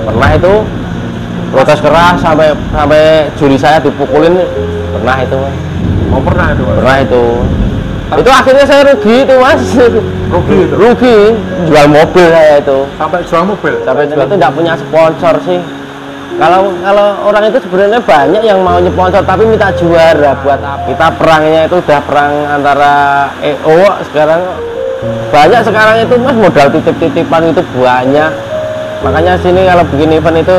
Pernah itu protes keras sampai juri saya dipukulin, pernah itu Mas. Oh pernah itu Mas? Pernah itu. Itu akhirnya saya rugi itu Mas. Rugi itu? Rugi, jual mobil saya itu. Sampai jual mobil? Sampai jual itu nggak punya sponsor sih. Kalau orang itu sebenarnya banyak yang mau nyponsor tapi minta juara buat apa? Kita perangnya itu udah perang antara EO sekarang banyak sekarang itu Mas, modal titip-titipan itu banyak. Makanya sini kalau bikin event itu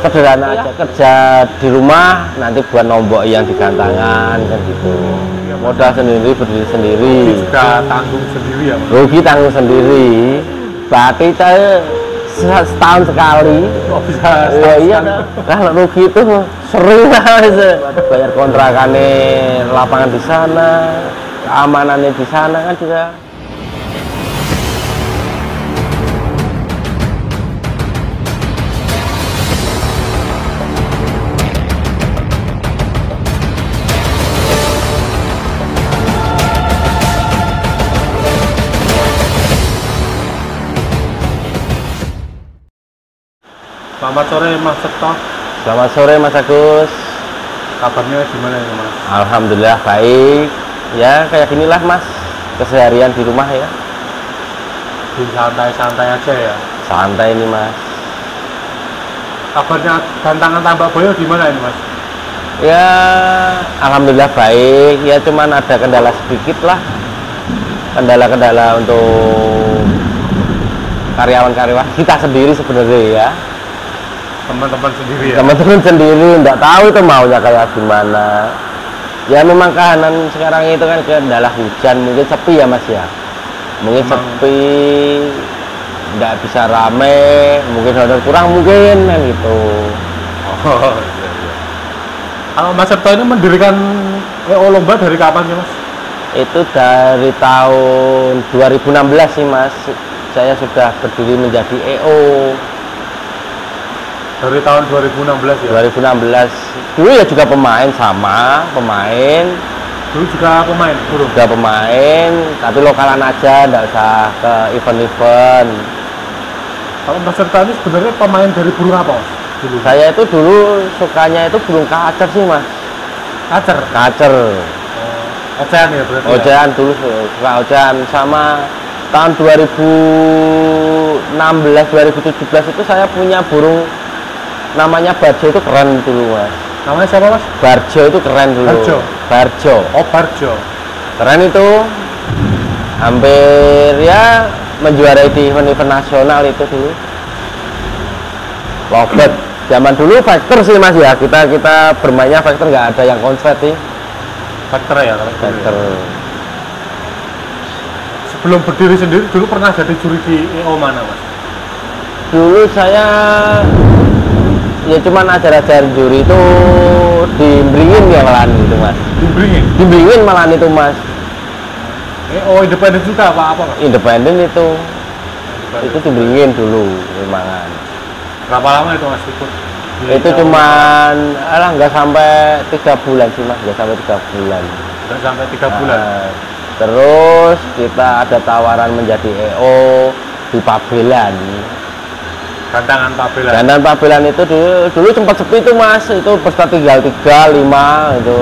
sederhana aja, kerja di rumah nanti buat nombok yang di gantangan kan gitu. Modal sendiri, berdiri sendiri. Rugi juga tanggung sendiri ya Mas? Rugi tanggung sendiri. Berarti saya setahun sekali. Oh bisa setahun iya sekali. Kalau rugi itu sering lah bayar kontrakannya, lapangan di sana, keamanannya di sana kan juga. Selamat sore Mas Seto. Selamat sore Mas Agus. Kabarnya gimana ya Mas? Alhamdulillah baik. Ya kayak ginilah Mas, keseharian di rumah ya. Di santai-santai aja ya? Santai ini Mas. Kabarnya gantangan Tambak Boyo gimana ini Mas? Ya alhamdulillah baik. Ya cuman ada kendala sedikit lah. Kendala-kendala untuk karyawan-karyawan kita sendiri sebenarnya ya. Teman-teman sendiri ya? Teman-teman sendiri nggak tahu itu maunya kayak gimana. Ya memang kahanan sekarang itu kan kendala hujan, mungkin sepi ya Mas ya. Mungkin sepi, nggak bisa rame, mungkin honor kurang mungkin kan gitu. Oh iya, iya. Kalau Mas Seto ini mendirikan EO Lomba dari kapan sih Mas? Itu dari tahun 2016 sih Mas. Saya sudah berdiri menjadi EO. Dari tahun 2016 ya? 2016. Dulu ya juga pemain sama, pemain. Dulu juga pemain? Dulu? Juga pemain, tapi lokalan aja, nggak usah ke event-event. Kalau Mas Seto ini sebenarnya pemain dari burung apa Mas? Dulu? Saya itu dulu sukanya itu burung kacer sih Mas. Kacer? Kacer. Ocean ya berarti? Ocean ya? Dulu suka ocean. Sama tahun 2016, 2017 itu saya punya burung namanya Barjo, itu keren dulu Mas. Namanya siapa Mas? Barjo itu keren dulu. Barjo? Barjo. Oh Barjo. Keren itu. Hampir ya menjuarai di event-event nasional itu dulu. Lovebird. Zaman dulu Vector sih Mas ya. Kita bermainnya Vector, nggak ada yang konslet sih. Vector ya kalau Vector. Sebelum berdiri sendiri dulu pernah jadi juri di EO mana Mas? Dulu saya ya cuman ajar-ajar juri itu di Bringin ya malahan itu Mas. Di Bringin? Di Bringin malahan itu Mas. EO independen juga apa Mas? Independen itu. Independen. Itu di Bringin dulu memang. Berapa lama itu Mas ikut? Itu cuman nggak sampai 3 bulan sih Mas, nggak sampai 3 bulan. Nggak sampai 3 bulan. Terus kita ada tawaran menjadi EO di Pabelan. Gantangan Pabelan. Gantangan Pabelan itu dulu sempat sepi itu Mas, itu peserta tinggal 3, 5 itu.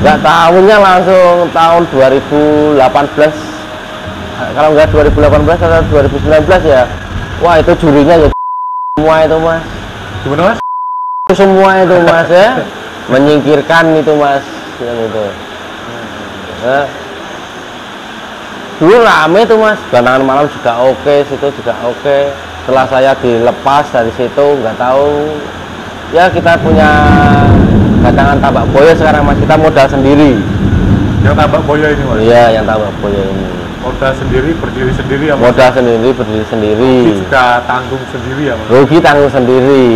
Nggak tahunya langsung tahun 2018. Kalau nggak 2018 atau 2019 ya. Wah itu jurinya ya semua itu Mas. Gimana Mas? Semua itu Mas ya. Menyingkirkan itu Mas yang itu. Dulu rame tuh Mas, gantangan malam juga oke, situ juga oke. Setelah saya dilepas dari situ, nggak tahu ya kita punya gantangan Tambak Boyo sekarang Mas, kita modal sendiri. Yang Tambak Boyo ini Mas? Iya, yang Tambak Boyo ini. Modal sendiri, berdiri sendiri ya Mas? Modal sendiri, berdiri sendiri. Rugi juga tanggung sendiri ya Mas? Rugi tanggung sendiri.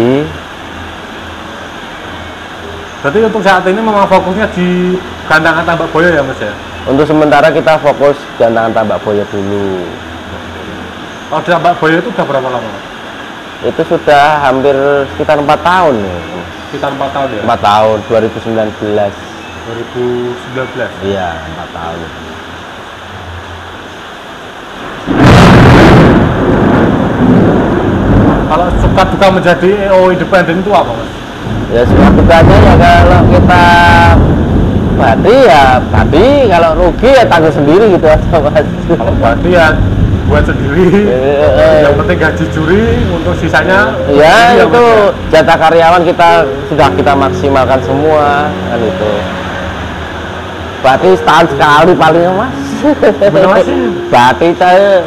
Berarti untuk saat ini memang fokusnya di gantangan Tambak Boyo ya Mas ya? Untuk sementara kita fokus gantangan Tambak Boyo dulu. Oh, Tambak Boyo itu udah berapa lama Mas? Itu sudah hampir sekitar 4 tahun ya. Sekitar 4 tahun ya? 4 tahun, 2019. 2019? Iya, 4 tahun. Kalau suka duka menjadi EO independen itu apa mas? Ya suka dukanya ya kalau kita badi, kalau rugi ya tanggung sendiri gitu aja mas. Kalau badi ya buat sendiri. Yang penting gaji juri, untuk sisanya ya itu mas, jatah karyawan sudah kita maksimalkan semua kan itu. Berarti setahun sekali paling mas. Mas? Berarti saya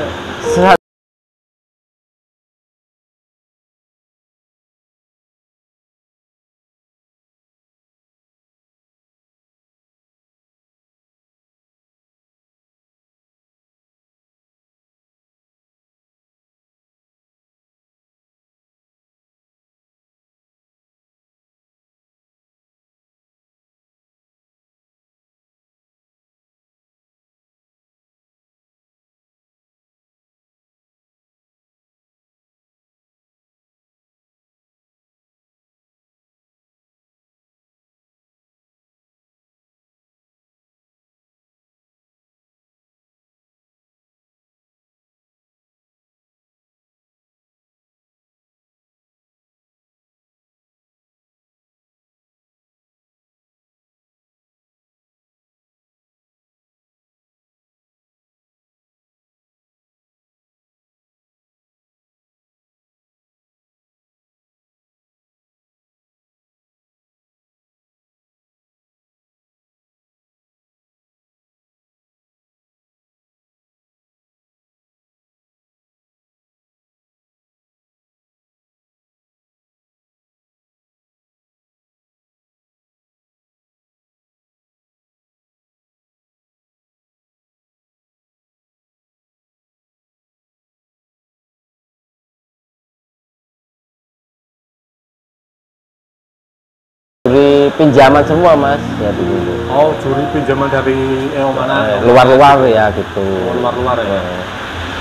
dari pinjaman semua mas ya dulu. Oh, juri pinjaman dari EO mana? Luar-luar ya gitu. Luar-luar ya.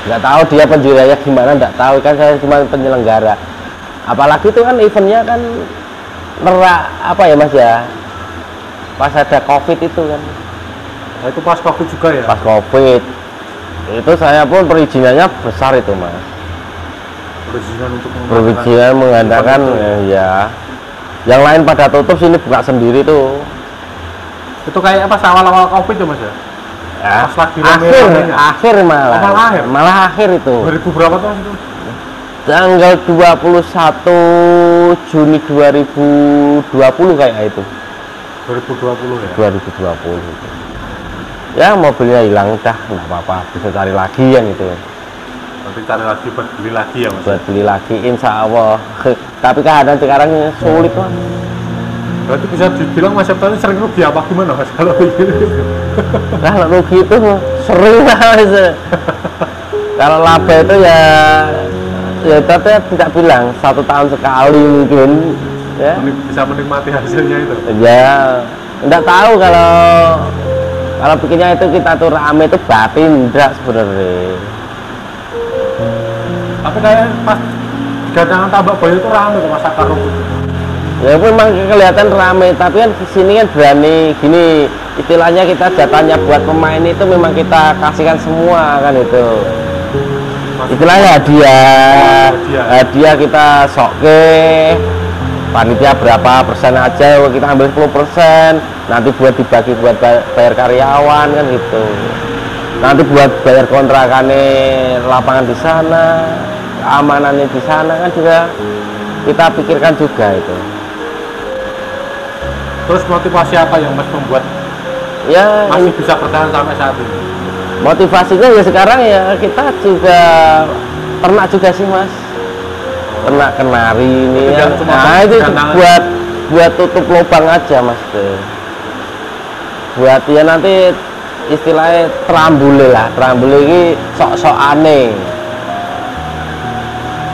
Nggak tahu dia penjuriannya gimana, nggak tahu kan, saya cuma penyelenggara. Apalagi itu kan eventnya kan apa ya mas ya, pas ada covid itu kan. Nah, itu pas covid juga ya? Pas covid itu saya pun perizinannya besar itu mas. Perizinan mengandalkan ya. Yang lain pada tutup, sini buka sendiri tuh. Itu kayak apa awal-awal covid ya mas ya? Ya, pas lagi akhir malah akhir itu. 2000 berapa tahun itu? Tanggal 21 Juni 2020 kayak itu. 2020 ya? 2020 itu. Ya mobilnya hilang udah nggak apa-apa, bisa cari lagi yang itu. Nanti cari lagi buat beli lagi ya mas? Buat beli lagi insya Allah. Tapi keadaan sekarang sulit mas. Berarti bisa dibilang mas Septa ini sering rugi apa gimana mas kalau begini? Kalau rugi itu sering mas. Kalau laba itu ya tapi tidak bilang 1 tahun sekali mungkin ya. Bisa menikmati hasilnya itu? Ya enggak tahu kalau bikinnya itu kita tuh rame itu batin enggak sebenarnya. Tapi kayak pas gandangan Tambak Bayo itu rame ke mas akar rumput. Ya memang kelihatan rame, tapi kan di sini kan berani gini, istilahnya kita jatahnya buat pemain itu memang kita kasihkan semua kan itu. Istilahnya hadiah kita soke, panitia berapa persen aja, kita ambil 10%, nanti buat dibagi buat bayar karyawan kan gitu. Nanti buat bayar kontrakannya lapangan di sana, keamanannya di sana kan juga kita pikirkan juga itu. Terus motivasi apa yang mas membuat ya masih bisa bertahan sampai saat ini? Motivasinya ya sekarang ya kita juga ternak juga sih mas, ternak kenari ini ya. Nah itu buat tutup lubang aja mas, buat ya nanti istilahnya terambule ini sok-sok aneh.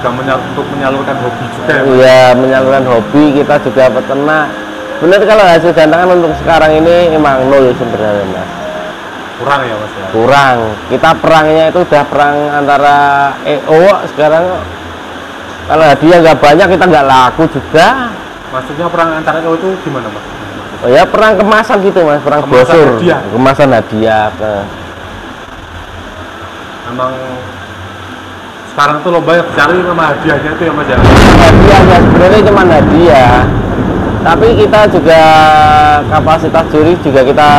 Untuk menyalurkan hobi juga ya? Iya, menyalurkan hobi, kita juga peternak. Benar kalau hasil gantangan untuk sekarang ini emang nol sebenarnya mas. Kurang ya mas ya? Kurang. Kita perangnya itu udah perang antara EO sekarang. Kalau hadiah nggak banyak kita nggak laku juga. Maksudnya perang antara EO itu gimana mas? Oh ya perang kemasan gitu mas, perang brosur, kemasan hadiah. Emang sekarang tuh lomba yang dicari sama hadiahnya itu ya Mas ya? Hadiahnya sebenarnya cuma hadiah, tapi kita juga kapasitas juri juga kita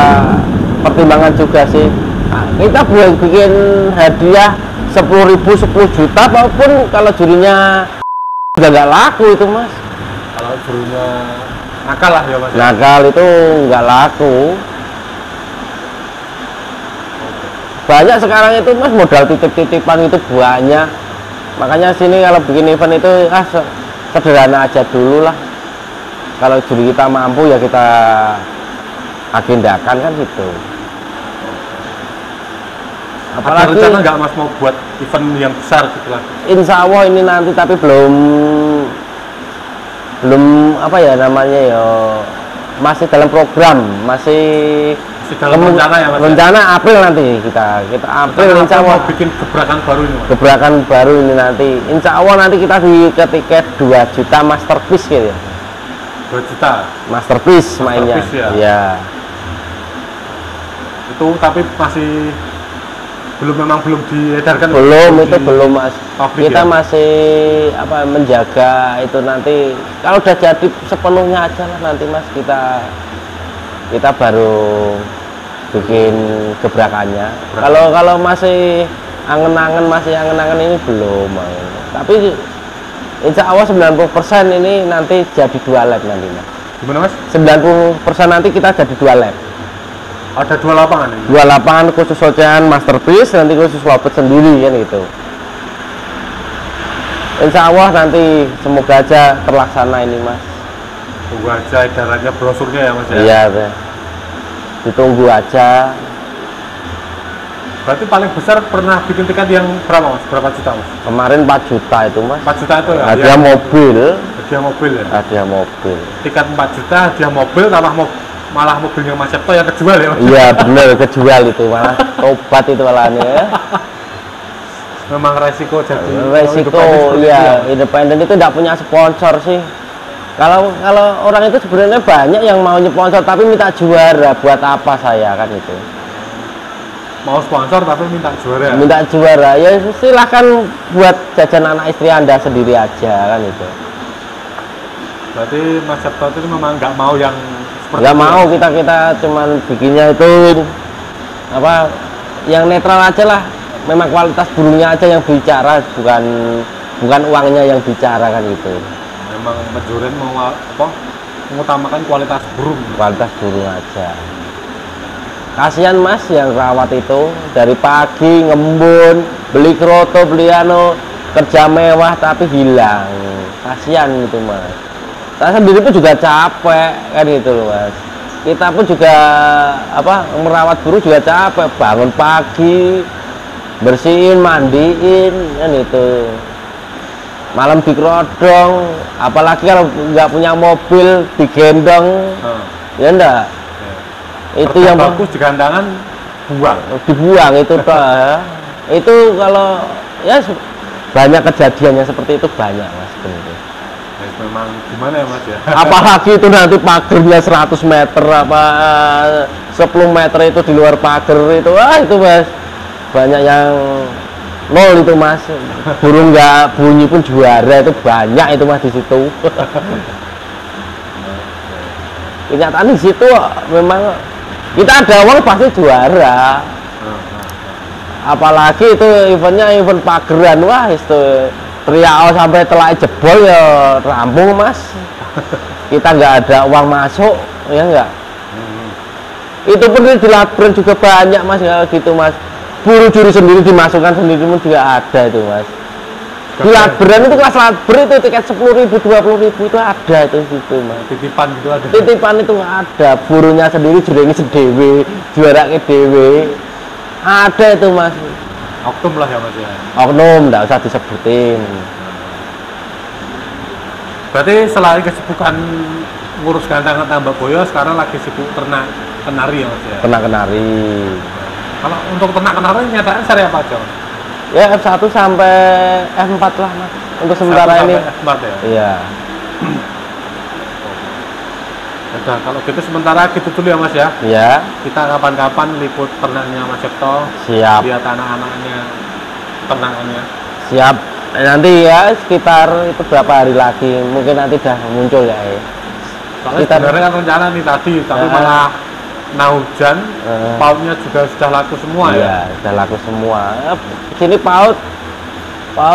pertimbangan juga sih. Nah, kita boleh bikin hadiah 10.000 10 juta maupun kalau jurinya juga nggak laku itu Mas. Kalau jurinya nakal lah ya Mas. Nakal itu nggak laku. Banyak sekarang itu Mas, modal titip-titipan itu banyak. Makanya sini kalau bikin event itu sederhana aja dulu lah. Kalau juri kita mampu ya kita agendakan kan gitu. Apalagi ada rencana nggak Mas mau buat event yang besar gitu lah? Insya Allah ini nanti, tapi belum apa ya namanya ya, masih dalam program, masih dalam rencana ya Mas? Rencana April nanti kita April insya Allah mau bikin gebrakan baru ini Mas? Gebrakan baru ini nanti insya Allah nanti kita di tiket 2 juta masterpiece gitu ya. 2 juta? Masterpiece mainnya ya. Itu tapi masih memang belum diedarkan? Belum, itu belum Mas. Kita ya? masih apa menjaga itu nanti kalau udah jadi sepenuhnya aja lah nanti Mas, kita baru bikin gebrakannya. Kalau masih angen-angen ini belum. Tapi insya Allah 90% ini nanti jadi 2 lap nanti Mas. Gimana Mas? 90% nanti kita jadi 2 lap. Ada 2 lapangan ini? 2 lapangan khusus ocehan masterpiece, nanti khusus lopet sendiri kan gitu. Insya Allah nanti semoga aja terlaksana ini Mas. Tunggu aja edarannya, brosurnya ya Mas ya? Iya deh. Ditunggu aja. Berarti paling besar pernah bikin tiket yang berapa Mas? Berapa juta Mas? Kemarin 4 juta itu Mas. 4 juta itu ya? Hadiah mobil. Hadiah mobil ya? Hadiah mobil. Tiket 4 juta, hadiah mobil, malah mobilnya Mas Septo yang kejual ya Mas? Iya bener, kejual itu malah. Tobat itu malahnya ya. Memang resiko jadi resiko ya, independen itu tidak punya sponsor sih. Kalau orang itu sebenarnya banyak yang mau nyponsor tapi minta juara, buat apa saya kan itu. Mau sponsor tapi minta juara. Minta juara ya silahkan buat jajan anak istri Anda sendiri aja kan itu. Berarti Mas Septo itu memang nggak mau yang seperti nggak itu. mau, kita cuman bikinnya itu apa yang netral aja lah. Memang kualitas burungnya aja yang bicara, bukan uangnya yang bicara kan gitu. Memang menjuren mau mengutamakan kualitas burung. Kualitas burung aja. Kasihan Mas yang rawat itu dari pagi ngembun, beli kroto, beli kerja mewah tapi hilang. Kasihan gitu Mas. Saya sendiri pun juga capek kan gitu loh Mas. Kita pun juga merawat burung juga capek, bangun pagi, bersihin, mandiin kan itu, malam dikerodong, apalagi kalau nggak punya mobil digendong ya enggak ya. Itu yang bagus digandangan dibuang itu itu kalau ya banyak kejadiannya seperti itu banyak Mas bener. Ya, memang gimana ya Mas ya? Apalagi itu nanti pagernya 100 meter 10 meter itu di luar pagar itu itu Mas banyak yang nol itu Mas, burung nggak bunyi pun juara itu banyak itu Mas di situ. Kenyataan di situ memang kita ada uang pasti juara. Apalagi itu eventnya event pageran, wah itu teriak sampai telak jebol ya rampung Mas. Kita nggak ada uang masuk ya enggak. Itu pun di labirin juga banyak Mas gitu Mas. Buru juri sendiri dimasukkan sendiri pun juga ada itu Mas. Di laberan itu kelas laber itu tiket 10.000 20.000 itu ada itu situ Mas. Titipan gitu ada. Titipan itu ada, burunya sendiri jurengi sedewe, juara ke dewe. Ada itu Mas. Oknum lah ya Mas ya. Oknum enggak usah disebutin. Berarti selain kesibukan ngurus gantangan tambak boyo, sekarang lagi sibuk ternak kenari ya Mas ya. Ternak kenari. Kalau untuk ternak kenari nyatanya seri apa aja Mas? Ya F1 sampai F4 lah Mas. Untuk sementara ini. F4 ya? Iya. Nah, kalau gitu sementara gitu dulu ya Mas ya. Iya. Kita kapan-kapan liput ternaknya Mas Septo. Siap. Lihat anak-anaknya ternakannya. Siap. Nanti ya sekitar itu berapa hari lagi mungkin nanti udah muncul ya. Soalnya sebenarnya kan rencana nih tadi, tapi malah hujan, pautnya juga sudah laku semua ya. Iya, sudah laku semua. Sini paut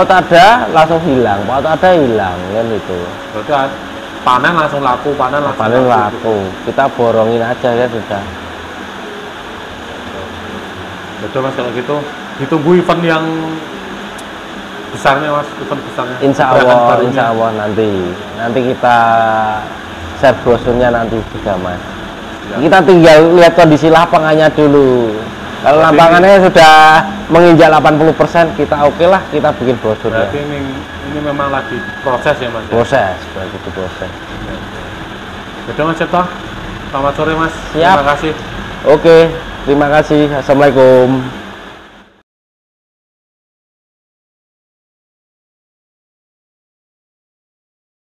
ada langsung hilang, paut ada hilang kan itu. Berarti panen langsung laku, panen laku. Kita borongin aja ya sudah. Betul Mas, kalau gitu ditunggu event yang besarnya Mas, event besarnya. Insya Allah nanti kita share brosurnya nanti juga Mas. Ya. Kita tinggal lihat kondisi lapangannya dulu. Kalau lapangannya sudah menginjak 80%, kita oke lah, kita bikin brosurnya. Berarti ini memang lagi proses ya Mas? Proses, berarti itu proses. Betul Mas Cipto. Selamat sore Mas. Siap. Terima kasih. Oke, terima kasih. Assalamualaikum.